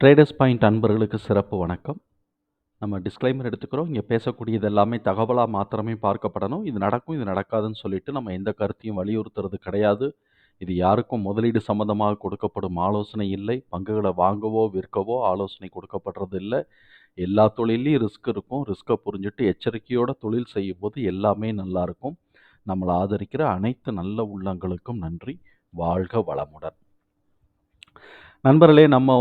Traders point அன்பர்களுக்கு சிறப்பு வணக்கம். நம்ம டிஸ்க்ளைமர் எடுத்துக்கிறோம். இங்க பேசக்கூடியது எல்லாமே தகவலா மாத்திரமே பார்க்கப்படணும். இது நடக்கும், இது நடக்காதுன்னு சொல்லிட்டு நம்ம எந்த கருத்தையும் வலியுறுத்துறது கிடையாது. இது யாருக்கும் முதலீடு சம்மந்தமாக கொடுக்கப்படும் ஆலோசனை இல்லை. பங்குகள வாங்கவோ, விற்கவோ ஆலோசனை கொடுக்கப்படுறது இல்ல. எல்லா தொழில்லயும் ரிஸ்க் இருக்கும். ரிஸ்க்க புரிஞ்சுட்டு எச்சரிக்கையோட தொழில் செய்யும்போது எல்லாமே நல்லா இருக்கும். நம்மள ஆதரிக்கிற அனைத்து நல்ல உள்ளங்களுக்கும் நன்றி. வாழ்க வளமுடன். நண்பர்களே, நம்ம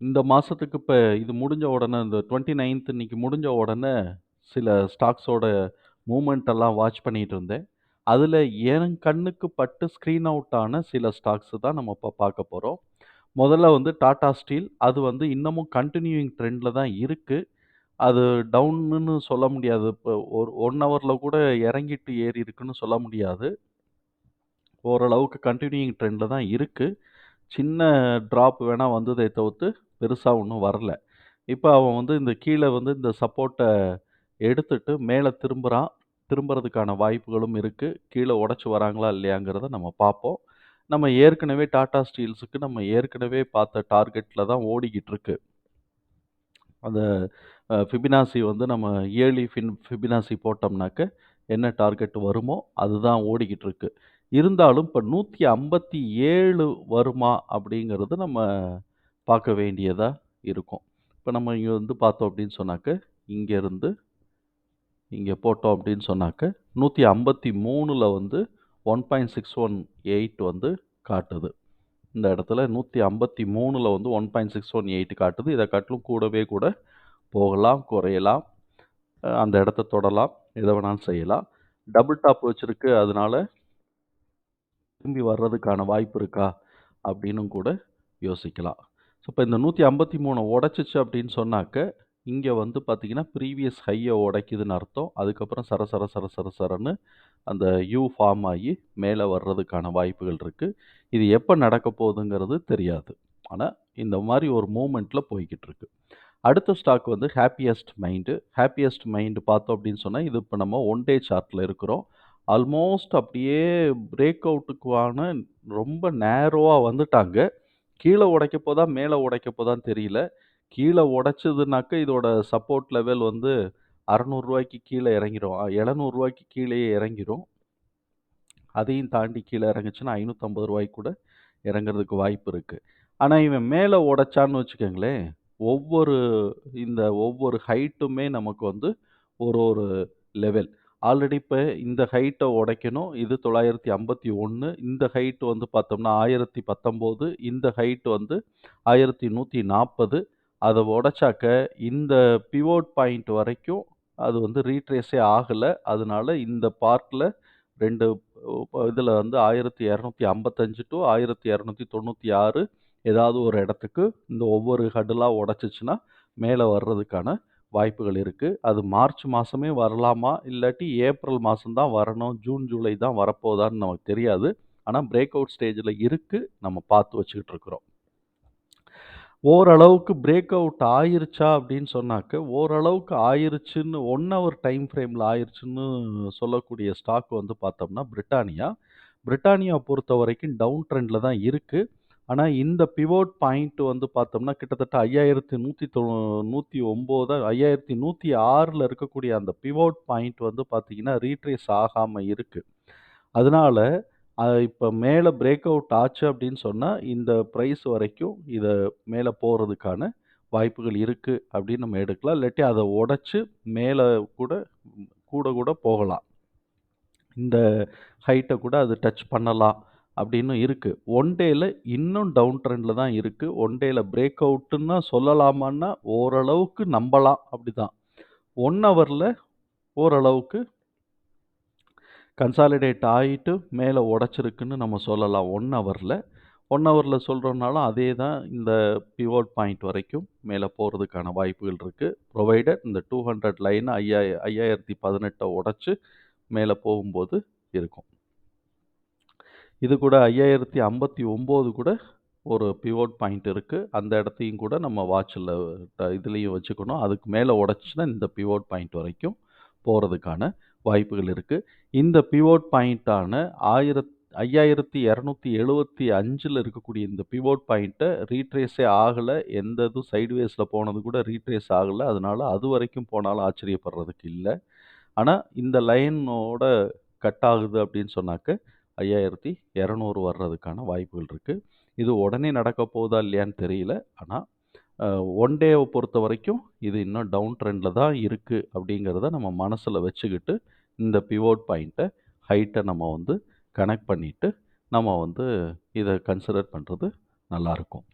இந்த மாசத்துக்கு இப்ப இது முடிஞ்ச உடனே இந்த 29த் இன்னைக்கு முடிஞ்ச உடனே சில ஸ்டாக்ஸோட மூவ்மெண்ட் எல்லாம் வாட்ச் பண்ணிட்டு இருந்தேன். அதுல என் கண்ணுக்கு பட்டு ஸ்க்ரீன் அவுட் ஆன சில ஸ்டாக்ஸ் தான் நம்ம இப்ப பார்க்க போறோம். முதல்ல டாடா ஸ்டீல். அது இன்னமும் கன்டினியூயிங் ட்ரெண்ட்ல தான் இருக்கு. அது டவுன்னுன்னு சொல்ல முடியாது. இப்போ ஒரு 1 ஹவர்ல கூட இறங்கிட்டு ஏறி இருக்குன்னு சொல்ல முடியாது. ஓரளவுக்கு கன்டினியூயிங் ட்ரெண்ட்ல தான் இருக்கு. சின்ன ட்ராப் வேணா வந்ததே தவிர்த்து பெருசா ஒண்ணும் வரல. இப்ப அவன் இந்த கீழ இந்த சப்போர்ட்ட எடுத்துட்டு மேல திரும்புறான். திரும்புறதுக்கான வாய்ப்புகளும் இருக்கு. கீழ உடைச்சு வராங்களா இல்லையாங்கிறத நம்ம பார்ப்போம். நம்ம ஏற்கனவே டாடா ஸ்டீல்ஸுக்கு நம்ம ஏற்கனவே பார்த்த டார்கெட்ல தான் ஓடிக்கிட்டு இருக்கு. அந்த ஃபிபனாசி நம்ம இயர்லி ஃபிபனாசி போட்டோம்னாக்க என்ன டார்கெட் வருமோ அதுதான் ஓடிக்கிட்டு இருக்கு. இருந்தாலும் இப்ப 157 வருமா அப்படிங்கிறது நம்ம பார்க்க வேண்டியதா இருக்கும். இப்ப நம்ம இங்க பார்த்தோம் அப்படின்னு சொன்னாக்க, இங்க இருந்து இங்க போட்டோம் அப்படின்னு சொன்னாக்க, 153ல 1.618 காட்டுது. இந்த இடத்துல 153ல 1.618 காட்டுது. இத காட்டிலும் கூடவே கூட போகலாம், குறையலாம். அந்த இடத்த தொடலாம். எத வேணாலும் செய்யலாம். டபுள் டாப் வச்சிருக்கு. அதனால திரும்பி வர்றதுக்கான வாய்ப்பு இருக்கா? அப்படின்னும் கூட யோசிக்கலாம். ஸோ, இப்ப இந்த 153 உடைச்சுச்சு அப்படின்னு சொன்னாக்க, இங்க பார்த்தீங்கன்னா, ப்ரீவியஸ் ஹைய உடைக்குதுன்னு அர்த்தம். அதுக்கப்புறம் சர சர சர சர சரன்னு அந்த யூ ஃபார்ம் ஆகி மேல வர்றதுக்கான வாய்ப்புகள் இருக்கு. இது எப்ப நடக்க போகுதுங்கிறது தெரியாது. ஆனா, இந்த மாரி ஒரு மூவ்மெண்ட்ல போய்க்கிட்டு இருக்கு. அடுத்த stock happiest mind. Happiest mind பார்த்தோம் அப்படின்னு சொன்னா, இது இப்ப நம்ம 1 டே சார்ட்ல இருக்கிறோம். ஆல்மோஸ்ட் அப்படியே பிரேக் அவுட்டுக்கான ரொம்ப நேரோவா வந்துட்டாங்க. கீழ உடைக்க போதா, மேல உடைக்க போதான்னு தெரியல. கீழ உடைச்சதுனாக்க இதோட சப்போர்ட் லெவல் ரூ. 600 கீழ இறங்கிரும். ரூ. 700 கீழயே இறங்கிரும். அதையும் தாண்டி கீழ இறங்குச்சுன்னா ரூ. 550 கூட இறங்குறதுக்கு வாய்ப்பு இருக்கு. ஆனா, இவன் மேல உடைச்சான்னு வச்சுக்கங்களேன், ஒவ்வொரு ஒவ்வொரு ஹைட்டுமே நமக்கு ஒரு ஒரு லெவல். ஆல்ரெடி இப்ப இந்த ஹைட்ட உடைக்கணும். இது 951. இந்த ஹைட் பார்த்தோம்னா 1019. இந்த ஹைட் 1140. அத உடைச்சாக்க இந்த பிவோட் பாயிண்ட் வரைக்கும் அது ரீட்ரேஸே ஆகல. அதனால இந்த பார்ட்ல 2 இதுல 1255 டூ 1296 ஏதாவது ஒரு இடத்துக்கு இந்த ஒவ்வொரு ஹர்டிலா உடைச்சுச்சுன்னா, மேல வர்றதுக்கான வாய்ப்புகள் இருக்கு. அது மார்ச் மாசமே வரலாமா? இல்லாட்டி ஏப்ரல் மாசம் தான் வரணும், ஜூன், ஜூலை தான் வரப்போதான்னு நமக்கு தெரியாது. ஆனா பிரேக் அவுட் ஸ்டேஜ்ல இருக்கு. நம்ம பார்த்து வச்சுக்கிட்டு இருக்கிறோம். ஓரளவுக்கு பிரேக் அவுட் ஆயிருச்சா அப்படின்னு சொன்னாக்க, ஓரளவுக்கு ஆயிருச்சுன்னு 1 ஹவர் டைம் ஃப்ரேம்ல ஆயிருச்சுன்னு சொல்லக்கூடிய ஸ்டாக் பார்த்தோம்னா பிரிட்டானியா. பிரிட்டானியா பொறுத்தவரைக்கும் டவுன் ட்ரெண்ட்ல தான் இருக்கு. ஆனா இந்த பிவோட் பாயிண்ட் பார்த்தோம்னா கிட்டத்தட்ட 5109 5106ல இருக்கக்கூடிய அந்த பிவோட் பாயிண்ட் பார்த்தீங்கன்னா ரீட்ரேஸ் ஆகாம இருக்கு. அதனால இப்ப மேல பிரேக் அவுட் ஆச்சு அப்படின்னு சொன்னா, இந்த பிரைஸ் வரைக்கும் இத மேல போறதுக்கான வாய்ப்புகள் இருக்கு அப்படின்னு நம்ம எடுக்கலாம். இல்லாட்டி அத உடைச்சு மேல கூட கூட கூட போகலாம். இந்த ஹைட்ட கூட அது டச் பண்ணலாம் அப்படின்னு இருக்கு. 1 டேல இன்னும் டவுன் ட்ரெண்ட்ல தான் இருக்கு. 1 டேல பிரேக் அவுட்ன்னா சொல்லலாமான்னா, ஓரளவுக்கு நம்பலாம் அப்படிதான். 1 ஹவர்ல ஓரளவுக்கு கன்சாலிடேட் ஆயிட்டு மேல உடைச்சிருக்குன்னு நம்ம சொல்லலாம் 1 ஹவர்ல. 1 ஹவர்ல சொல்றோம்னாலும் அதே தான் இந்த பிவோட் பாயிண்ட் வரைக்கும் மேல போறதுக்கான வாய்ப்புகள் இருக்கு. புரொவைடட் இந்த 200 லைன் 5018 உடைச்சு மேல போகும்போது இருக்கும். இது கூட 5059 கூட ஒரு பிவோட் பாயிண்ட் இருக்கு. அந்த இடத்தையும் கூட நம்ம வாட்ச்ல இதுலயும் வச்சுக்கணும். அதுக்கு மேல உடைச்சுச்சுன்னா இந்த பிவோட் பாயிண்ட் வரைக்கும் போறதுக்கான வாய்ப்புகள் இருக்கு. இந்த பிவோட் பாயிண்டான 5275ல இருக்கக்கூடிய இந்த பிவோட் பாயிண்ட்ட ரீட்ரேஸே ஆகல. எந்த இதுவும் சைட்வேஸ்ல போனது கூட ரீட்ரேஸ் ஆகல. அதனால அதுவரைக்கும் போனாலும் ஆச்சரியப்படுறதுக்கு இல்ல. ஆனா, இந்த லைனோட கட் ஆகுது அப்படின்னு சொன்னாக்க, 5200 வர்றதுக்கான வாய்ப்புகள் இருக்கு. இது உடனே நடக்கப் போகுதா இல்லையான்னு தெரியல. ஆனா, 1 டேவ பொறுத்தவரைக்கும் இது இன்னும் டவுன் ட்ரெண்ட்ல தான் இருக்கு அப்படிங்கிறத நம்ம மனசுல வச்சுக்கிட்டு, இந்த பிவோட் பாயிண்ட்ட, ஹைட்ட நம்ம வந்து கனெக்ட் பண்ணிட்டு, நம்ம வந்து இத கன்சிடர் பண்றது நல்லாருக்கும்.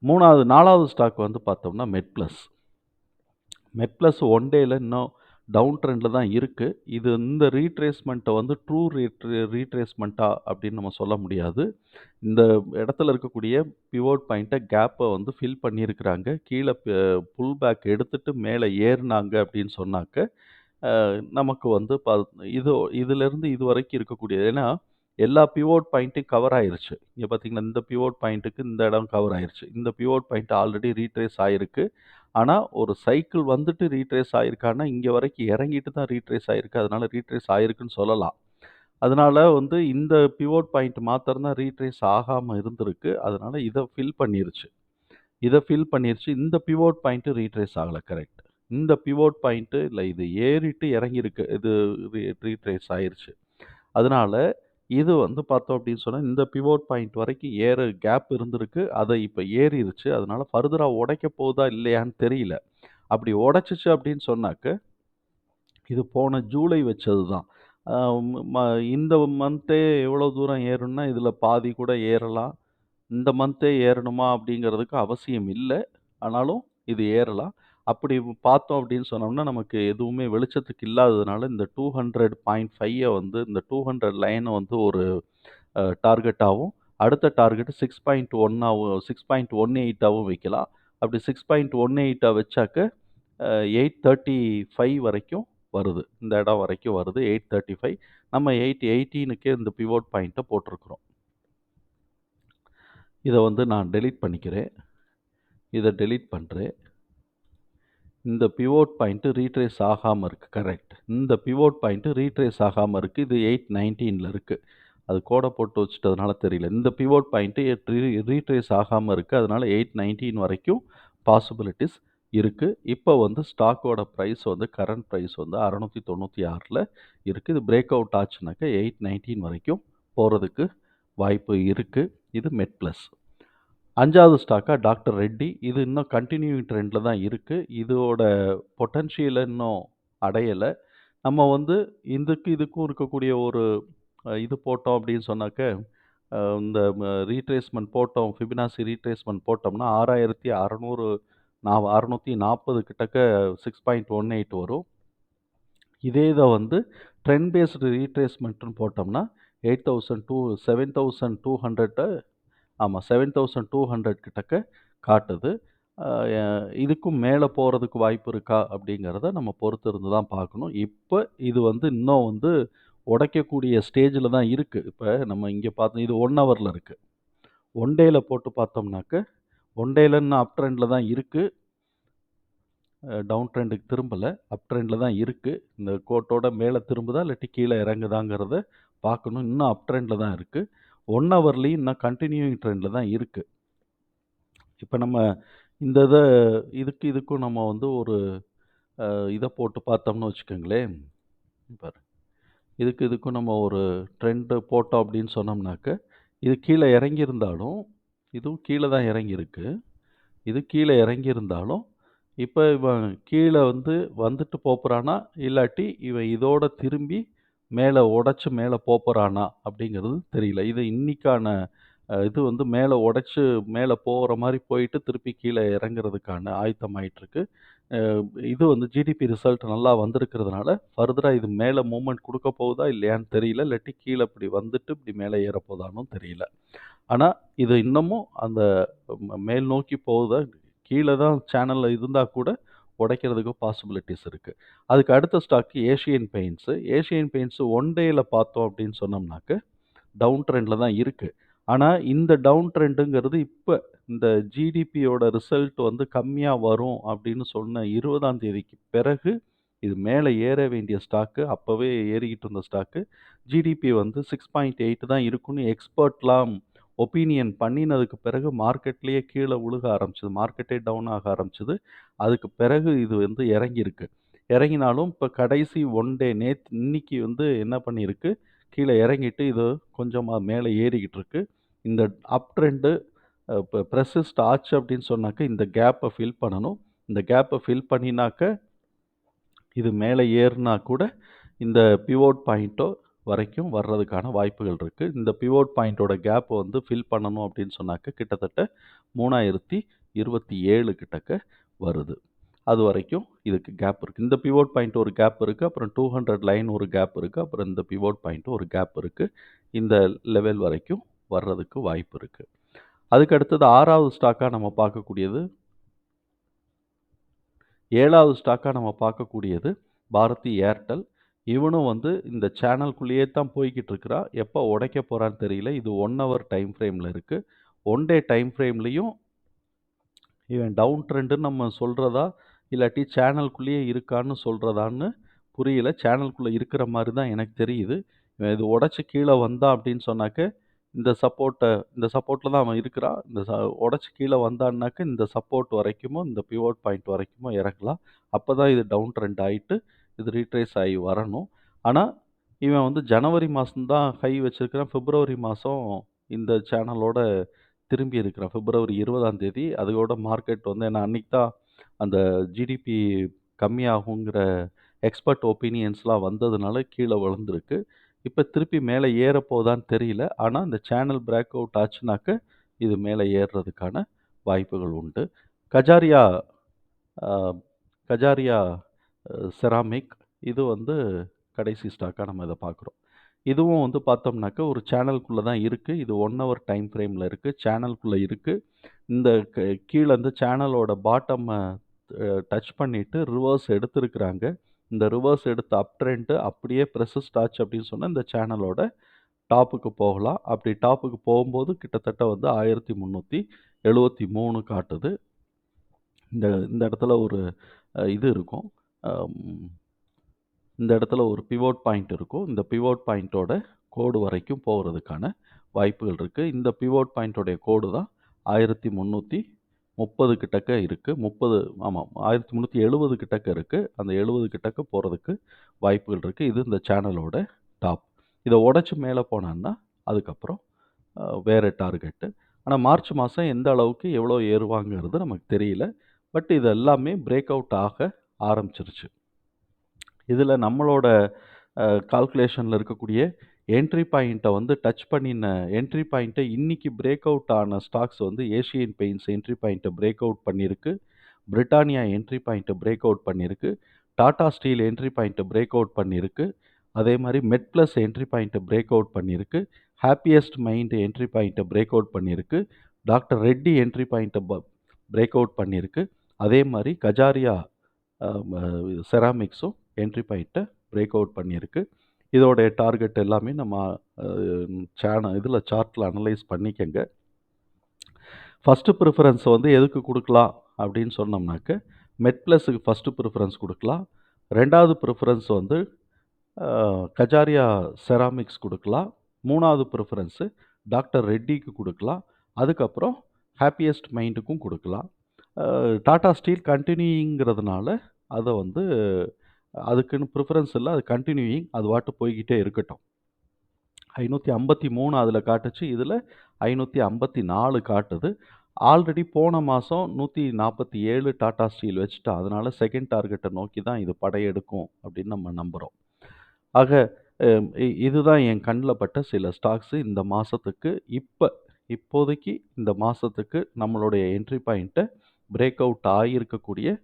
4வது ஸ்டாக் வந்து பார்த்தோம்னா மெட்ப்ளஸ். மெட்ப்ளஸ் 1 டேல இன்னும் டவுன் ட்ரெண்ட்ல தான் இருக்கு. இது இந்த ரீட்ரேஸ்மெண்ட்ட வந்து ட்ரூ ரீட்ரேஸ்மெண்ட்டா அப்படின்னு நம்ம சொல்ல முடியாது. இந்த இடத்துல இருக்கக்கூடிய பிவோட் பாயிண்ட்ட கேப்ப வந்து ஃபில் பண்ணியிருக்கிறாங்க. கீழ புல் பேக் எடுத்துட்டு மேல ஏறுனாங்க அப்படின்னு சொன்னாக்க, நமக்கு வந்து இது இதிலிருந்து இதுவரைக்கும் இருக்கக்கூடிய ஏன்னா எல்லா பிவோட் பாயிண்ட்டும் கவர் ஆயிருச்சு. இங்க பார்த்தீங்கன்னா, இந்த பிவோட் பாயிண்ட்டுக்கு இந்த இடம் கவர் ஆயிருச்சு. இந்த பிவோட் பாயிண்ட் ஆல்ரெடி ரீட்ரேஸ் ஆயிருக்கு. ஆனா, ஒரு சைக்கிள் வந்துட்டு ரீட்ரேஸ் ஆயிருக்கான்னா, இங்க வரைக்கும் இறங்கிட்டு தான் ரீட்ரேஸ் ஆயிருக்கு. அதனால ரீட்ரேஸ் ஆயிருக்குன்னு சொல்லலாம். அதனால வந்து இந்த பிவோட் பாயிண்ட் மாத்திரம் தான் ரீட்ரேஸ் ஆகாம இருந்திருக்கு. அதனால இத ஃபில் பண்ணிருச்சு. இந்த பிவோட் பாயிண்ட் ரீட்ரேஸ் ஆகல. கரெக்ட். இந்த பிவோட் பாயிண்ட் இல்ல இது ஏறிட்டு இறங்கியிருக்கு. இது ரீட்ரேஸ் ஆயிருச்சு. அதனால இது வந்து பார்த்தோம் அப்படின்னு சொன்னா, இந்த பிவோட் பாயிண்ட் வரைக்கும் கேப் இருந்திருக்கு. அத இப்ப ஏறிருச்சு. அதனால ஃபர்தரா உடைக்க போதா இல்லையான்னு தெரியல. அப்படி உடைச்சுச்சு அப்படின்னு சொன்னாக்க, இது போன ஜூலை வச்சது தான். அ ம இந்த மந்த்தே எவ்வளோ தூரம் ஏறும்னா, இதுல பாதி கூட ஏறலாம். இந்த மந்த்தே ஏறணுமா அப்படிங்கிறதுக்கு அவசியம் இல்ல. ஆனாலும் இது ஏறலாம். அப்படி பார்த்தோம் அப்படின்னு சொன்னோம்னா, நமக்கு எதுவுமே வெளிச்சத்துக்கு இல்லாததுனால இந்த 200.5 வந்து இந்த 200 லைன வந்து ஒரு டார்கெட்டாவும், அடுத்த டார்கெட் 6.1 6.18ஆவும் வைக்கலாம். அப்படி 6.18 வச்சாக்க 835 வரைக்கும் வருது. இந்த இடம் வரைக்கும் வருது. 835 நம்ம 818க்கே இந்த பிவோட் பாயிண்ட்ட போட்டிருக்கிறோம். இத வந்து நான் டெலீட் பண்ணிக்கிறேன். இத டெலீட் பண்றேன். இந்த பிவோட் பாயிண்ட் ரீட்ரேஸ் ஆகாம இருக்கு. கரெக்ட். இந்த பிவோட் பாயிண்ட் ரீட்ரேஸ் ஆகாம இருக்கு. இது 819ல இருக்கு. அது கோட போட்டு வச்சுட்டதுனால தெரியல. இந்த பிவோட் பாயிண்ட் ரீட்ரேஸ் ஆகாம இருக்கு. அதனால 819 வரைக்கும் பாசிபிலிட்டீஸ் இருக்கு. இப்ப வந்து ஸ்டாக்கோட பிரைஸ் வந்து கரண்ட் பிரைஸ் வந்து 696ல இருக்கு. இது பிரேக் அவுட் ஆச்சுனாக்க 819 வரைக்கும் போறதுக்கு வாய்ப்பு இருக்கு. இது மெட்ப்ளஸ். 5வது ஸ்டாக்கா டாக்டர் ரெட்டி. இது இன்னும் கன்டினியூயிங் ட்ரெண்ட்ல தான் இருக்கு. இதோட பொட்டன்ஷியல இன்னும் அடையல. நம்ம வந்து இதுக்கும் இருக்கக்கூடிய ஒரு இது போட்டோம் அப்படின்னு சொன்னாக்க, இந்த ரீட்ரேஸ்மென்ட் போட்டோம். ஃபிபனாசி ரீட்ரேஸ்மென்ட் போட்டோம்னா 6600 640 கிட்டக்க 6.18 வரும். இதே இத வந்து ட்ரெண்ட் பேஸ்டு ரீட்ரேஸ்மென்ட்ன்னு போட்டோம்னா 7200 ஆமா 7200 கிட்டக்க காட்டுது. அ எ இதுக்கும் மேல போறதுக்கு வாய்ப்பு இருக்கா? அப்படிங்கிறத நம்ம பொறுத்து இருந்து தான் பார்க்கணும். இப்ப இது வந்து இன்னும் வந்து உடைக்கக்கூடிய ஸ்டேஜ்ல தான் இருக்கு. இப்ப நம்ம இங்க பார்த்தோம் இது 1 ஹவர்ல இருக்கு. 1 டேல போட்டு பார்த்தோம்னாக்க, 1 டேல இன்னும் அப் ட்ரெண்ட்ல தான் இருக்கு. டவுன் ட்ரெண்டுக்கு திரும்பல. அப் ட்ரெண்ட்ல தான் இருக்கு. இந்த கோட்டோட மேல திரும்புதா? இல்லாட்டி கீழ இறங்குதாங்கிறத பார்க்கணும். இன்னும் அப் ட்ரெண்ட்ல தான் இருக்கு. 1 ஹவர்லயும் இன்னும் கன்டினியூயிங் ட்ரெண்ட்ல தான் இருக்கு. இப்ப நம்ம இந்த இதுக்கும் நம்ம வந்து ஒரு இத போட்டு பார்த்தோம்னு வச்சுக்கோங்களேன். பாரு. இதுக்கும் நம்ம ஒரு ட்ரெண்ட் போட்டோம் அப்படின்னு சொன்னோம்னாக்க, இது கீழ இறங்கியிருந்தாலும், இதுவும் கீழ தான் இறங்கியிருக்கு. இது கீழ இறங்கியிருந்தாலும், இப்ப இவன் கீழ வந்து வந்துட்டு போப்போறானா? இல்லாட்டி இவன் இதோட திரும்பி மேல உடைச்சு மேல போப்போறானா? அப்படிங்கிறது தெரியல. இது இன்னிக்கான இது வந்து மேல உடைச்சு மேல போற மாரி போயிட்டு திருப்பி கீழ இறங்குறதுக்கான ஆயத்தமாயிட்டிருக்கு. அ இது வந்து ஜிடிபி ரிசல்ட் நல்லா வந்திருக்கிறதுனால, ஃபர்தரா இது மேல மூவ்மெண்ட் குடுக்க போகுதா இல்லையான்னு தெரியல. இல்லாட்டி கீழ இப்படி வந்துட்டு இப்படி மேல ஏறப்போதான்னும் தெரியல. ஆனா, இது இன்னமும் அந்த மேல் நோக்கி போகுதா, கீழ தான் சேனல்ல இருந்தா கூட உடைக்கிறதுக்கு பாசிபிலிட்டீஸ் இருக்கு. அதுக்கு அடுத்த stock Asian Paints. Asian Paints 1 டேல பார்த்தோம் அப்படின்னு சொன்னோம்னாக்க, டவுன் ட்ரெண்ட்ல தான் இருக்கு. ஆனா, இந்த டவுன் ட்ரெண்டுங்கிறது இப்ப இந்த ஜிடிபியோட ரிசல்ட் வந்து கம்மியா வரும் அப்படின்னு சொன்ன 20ஆம் தேதிக்கு பிறகு இது மேலே ஏற வேண்டிய ஸ்டாக்கு, அப்போவே ஏறிக்கிட்டு இருந்த ஸ்டாக்கு. ஜிடிபி வந்து 6.8 தான் இருக்குன்னு எக்ஸ்பர்ட்லாம் ஒப்பீனியன் பண்ணினதுக்கு பிறகு மார்க்கெட்லேயே கீழே விழுக ஆரம்பிச்சது. மார்க்கெட்டே டவுன் ஆக ஆரம்பிச்சது. அதுக்கு பிறகு இது வந்து இறங்கியிருக்கு. இறங்கினாலும் இப்போ கடைசி ஒன் டே இன்னைக்கு வந்து என்ன பண்ணியிருக்கு, கீழே இறங்கிட்டு இது கொஞ்சமாக மேலே ஏறிக்கிட்டு இருக்கு. இந்த அப் ட்ரெண்டு இப்போ பெர்சிஸ்ட் ஆச்சு அப்படின்னு சொன்னாக்க இந்த கேப்பை ஃபில் பண்ணணும். இந்த கேப்பை ஃபில் பண்ணினாக்க இது மேலே ஏறுனா கூட இந்த பிவோட் பாயிண்ட்டோ வரைக்கும் வர்றதுக்கான வாய்ப்புகள் இருக்குது. இந்த பிவோட் பாயிண்ட்டோட கேப் வந்து ஃபில் பண்ணணும் அப்படின்னு சொன்னாக்க கிட்டத்தட்ட 3027 கிட்டக்க வருது. அது வரைக்கும் இதுக்கு கேப் இருக்குது. இந்த பிவோட் பாயிண்ட் ஒரு கேப் இருக்குது, அப்புறம் 200 லைன் ஒரு கேப் இருக்குது, அப்புறம் இந்த பிவோட் பாயிண்ட் ஒரு கேப் இருக்குது. இந்த லெவல் வரைக்கும் வர்றதுக்கு வாய்ப்பு இருக்குது. அதுக்கு அடுத்தது 6வது ஸ்டாக்காக நம்ம பார்க்கக்கூடியது 7வது ஸ்டாக்காக நம்ம பார்க்கக்கூடியது பாரதி ஏர்டெல். இவனும் வந்து இந்த சேனல்குள்ளேயே தான் போய்கிட்டு இருக்கிறான். எப்போ உடைக்க போகிறான்னு தெரியல. இது 1 ஹவர் டைம் ஃப்ரேமில் இருக்குது. 1 டே டைம் ஃப்ரேம்லேயும் இவன் டவுன் ட்ரெண்டுன்னு நம்ம சொல்கிறதா இல்லாட்டி சேனல்குள்ளேயே இருக்கான்னு சொல்கிறதான்னு புரியல. சேனல்குள்ளே இருக்கிற மாதிரி தான் எனக்கு தெரியுது. இவன் இது உடச்சி கீழே வந்தான் அப்படின்னு சொன்னாக்க இந்த சப்போர்ட்டில் தான் அவன் இருக்கிறான். இந்த உடச்சி கீழே வந்தான்னாக்க இந்த சப்போர்ட் வரைக்குமோ இந்த பிவோட் பாயிண்ட் வரைக்குமோ இறங்கலாம். அப்போ தான் இது டவுன் ட்ரெண்ட் ஆகிட்டு இது ரீட்ரேஸ் ஆகி வரணும். ஆனால் இவன் வந்து ஜனவரி மாதம் தான் ஹை வச்சுருக்கிறான். பிப்ரவரி மாதம் இந்த சேனலோட திரும்பி இருக்கிறான். பிப்ரவரி 20ஆம் தேதி அதோட மார்க்கெட் வந்து ஏன்னா அன்றைக்கி தான் அந்த ஜிடிபி கம்மியாகுங்கிற எக்ஸ்பர்ட் ஒப்பீனியன்ஸ்லாம் வந்ததுனால கீழே விழுந்திருக்கு. இப்போ திருப்பி மேலே ஏறப்போதான்னு தெரியல. ஆனால் இந்த சேனல் பிரேக் அவுட் ஆச்சுனாக்க இது மேலே ஏறுறதுக்கான வாய்ப்புகள் உண்டு. கஜாரியா செராமிக் இது வந்து கடைசி ஸ்டாக்காக நம்ம இதை பார்க்குறோம். இதுவும் வந்து பார்த்தோம்னாக்க ஒரு சேனலுக்குள்ளே தான் இருக்குது. இது 1 ஹவர் டைம் ஃப்ரேமில் இருக்குது. சேனலுக்குள்ளே இருக்குது. இந்த கீழே இந்த சேனலோட பாட்டமை டச் பண்ணிவிட்டு ரிவர்ஸ் எடுத்திருக்கிறாங்க. இந்த ரிவர்ஸ் எடுத்த அப் ட்ரெண்டு அப்படியே பெர்சிஸ்ட் ஆச்சு அப்படின்னு சொன்னால் இந்த சேனலோட டாப்புக்கு போகலாம். அப்படி டாப்புக்கு போகும்போது கிட்டத்தட்ட வந்து 1373 காட்டுது. இந்த இடத்துல ஒரு இது இருக்கும். இந்த இடத்துல ஒரு பிவோட் பாயிண்ட் இருக்கும். இந்த பிவோட் பாயிண்ட்டோட கோடு வரைக்கும் போகிறதுக்கான வாய்ப்புகள் இருக்குது. இந்த பிவோட் பாயிண்ட்டோடைய கோடு தான் 1330 கிட்டக்க இருக்குது. 1370 கிட்டக்க இருக்குது. அந்த 70 கிட்டக்க போகிறதுக்கு வாய்ப்புகள் இருக்குது. இது இந்த சேனலோட டாப். இதை உடச்சி மேலே போனான்னா அதுக்கப்புறம் வேறு டார்கெட்டு. ஆனால் மார்ச் மாதம் எந்த அளவுக்கு எவ்வளோ ஏறுவாங்கிறது நமக்கு தெரியல. பட் இது எல்லாமே பிரேக் அவுட் ஆக ஆரம்பிச்சிருச்சு. இதில் நம்மளோட கால்குலேஷனில் இருக்கக்கூடிய என்ட்ரி பாயிண்ட்டை வந்து டச் பண்ணின என்ட்ரி பாயிண்ட்டை இன்றைக்கி பிரேக் அவுட் ஆன ஸ்டாக்ஸ் வந்து ஏஷியன் பெயிண்ட்ஸ் என்ட்ரி பாயிண்ட்டை பிரேக் அவுட் பண்ணியிருக்கு. பிரிட்டானியா என்ட்ரி பாயிண்ட்டை பிரேக் அவுட் பண்ணியிருக்கு. டாடா ஸ்டீல் என்ட்ரி பாயிண்ட்டை பிரேக் அவுட் பண்ணியிருக்கு. அதே மாதிரி மெட் ப்ளஸ் என்ட்ரி பாயிண்ட்டை பிரேக் அவுட் பண்ணியிருக்கு. ஹாப்பியஸ்ட் மைண்ட் என்ட்ரி பாயிண்ட்டை பிரேக் அவுட் பண்ணியிருக்கு. டாக்டர் ரெட்டி என்ட்ரி பாயிண்ட்டை பிரேக் அவுட் பண்ணியிருக்கு. அதே மாதிரி கஜாரியா செராமிக்ஸும் என்ட்ரி பாயிண்ட்டை பிரேக் அவுட் பண்ணியிருக்கு. இதோடைய டார்கெட் எல்லாமே நம்ம இதில் சார்ட்டில் அனலைஸ் பண்ணிக்கங்க. ஃபஸ்ட்டு ப்ரிஃபரன்ஸ் வந்து எதுக்கு கொடுக்கலாம் அப்படின்னு சொன்னோம்னாக்க மெட் ப்ளஸுக்கு ஃபஸ்ட்டு ப்ரிஃபரன்ஸ் கொடுக்கலாம். 2வது ப்ரிஃபரன்ஸ் வந்து கஜாரியா செராமிக்ஸ் கொடுக்கலாம். 3வது ப்ரிஃபரன்ஸு டாக்டர் ரெட்டிக்கு கொடுக்கலாம். அதுக்கப்புறம் ஹாப்பியஸ்ட் மைண்டுக்கும் கொடுக்கலாம். டாடா ஸ்டீல் கண்டினியூங்கிறதுனால அதை வந்து அதுக்குன்னு ப்ரிஃபரன்ஸ் இல்லை, அது கண்டினியூயிங், அது வாட்டு போய்கிட்டே இருக்கட்டும். 553 அதில் காட்டுச்சு, இதில் 554 காட்டுது. ஆல்ரெடி போன மாதம் 147 டாடா ஸ்டீல் வச்சுட்டா, அதனால் செகண்ட் டார்கெட்டை நோக்கி தான் இது படையெடுக்கும் அப்படின்னு நம்ம நம்புகிறோம். ஆக இதுதான் என் கண்ணில் பட்ட சில ஸ்டாக்ஸு இந்த மாதத்துக்கு. இப்போதைக்கு இந்த மாதத்துக்கு நம்மளுடைய என்ட்ரி பாயிண்ட்டை பிரேக் அவுட் ஆகியிருக்கக்கூடிய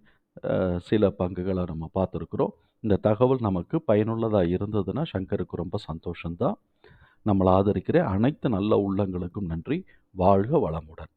சில பங்குகளை நம்ம பார்த்துருக்குறோம். இந்த தகவல் நமக்கு பயனுள்ளதாக இருந்ததுன்னா சங்கருக்கு ரொம்ப சந்தோஷம்தான். நம்மளை ஆதரிக்கிற அனைத்து நல்ல உள்ளங்களுக்கும் நன்றி. வாழ்க வளமுடன்.